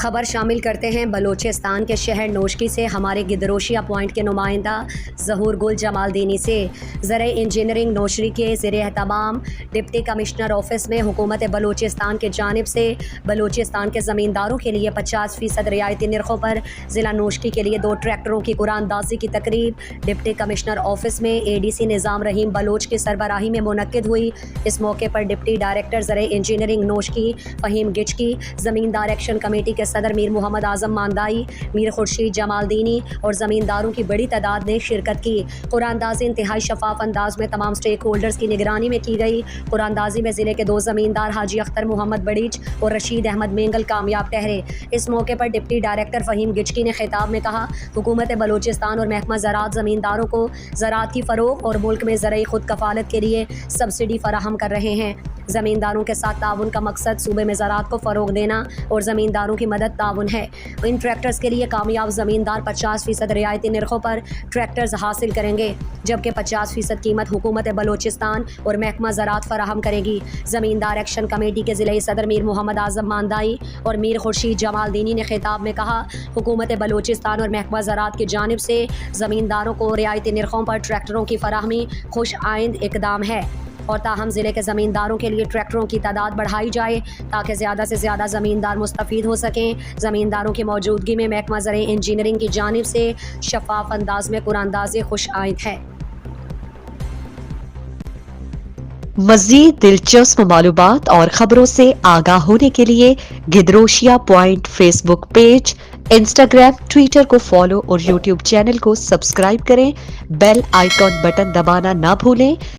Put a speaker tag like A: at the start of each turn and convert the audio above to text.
A: خبر شامل کرتے ہیں بلوچستان کے شہر نوشکی سے ہمارے گدروشیہ پوائنٹ کے نمائندہ ظہور گل جمال دینی سے زرعی انجینئرنگ نوشری کے زیر اہتمام ڈپٹی کمشنر آفس میں حکومت بلوچستان کی جانب سے بلوچستان کے زمینداروں کے لیے 50% رعایتی نرخوں پر ضلع نوشکی کے لیے 2 ٹریکٹروں کی قرآن اندازی کی تقریب ڈپٹی کمشنر آفس میں ADC نظام رحیم بلوچ کی سربراہی میں منعقد ہوئی۔ اس موقع پر ڈپٹی ڈائریکٹر زرعی انجینئرنگ نوشکی فہیم گچکی، زمیندار ایکشن کمیٹی کے صدر میر محمد اعظم ماندائی، میر خورشید جمال دینی اور زمینداروں کی بڑی تعداد نے شرکت کی۔ قرآن اندازی انتہائی شفاف انداز میں تمام سٹیک ہولڈرز کی نگرانی میں کی گئی۔ قرآن اندازی میں ضلع کے 2 زمیندار حاجی اختر محمد بڑیچ اور رشید احمد مینگل کامیاب ٹھہرے۔ اس موقع پر ڈپٹی ڈائریکٹر فہیم گچکی نے خطاب میں کہا، حکومت بلوچستان اور محکمہ زراعت زمینداروں کو زراعت کی فروغ اور ملک میں زرعی خود کفالت کے لیے سبسڈی فراہم کر رہے ہیں۔ زمینداروں کے ساتھ تعاون کا مقصد صوبے میں زراعت کو فروغ دینا اور زمینداروں کی مدد تعاون ہے۔ ان ٹریکٹرز کے لیے کامیاب زمیندار 50% رعایتی نرخوں پر ٹریکٹرز حاصل کریں گے، جبکہ 50% قیمت حکومت بلوچستان اور محکمہ زراعت فراہم کرے گی۔ زمیندار ایکشن کمیٹی کے ضلعی صدر میر محمد اعظم ماندائی اور میر خورشید جمال دینی نے خطاب میں کہا، حکومت بلوچستان اور محکمہ زراعت کی جانب سے زمینداروں کو رعایتی نرخوں پر ٹریکٹروں کی فراہمی خوش آئند اقدام ہے، اور تاہم ضلع کے زمینداروں کے لیے ٹریکٹروں کی تعداد بڑھائی جائے تاکہ زیادہ سے زیادہ زمیندار مستفید ہو سکیں۔ زمینداروں کی موجودگی میں محکمہ زرعی انجینئرنگ کی جانب سے شفاف انداز میں قرآن اندازی خوش آئند ہے۔
B: مزید دلچسپ معلومات اور خبروں سے آگاہ ہونے کے لیے Gedrosia point Facebook page, Instagram, Twitter کو فالو اور یوٹیوب چینل کو سبسکرائب کریں۔ بیل آئیکن بٹن دبانا نہ بھولیں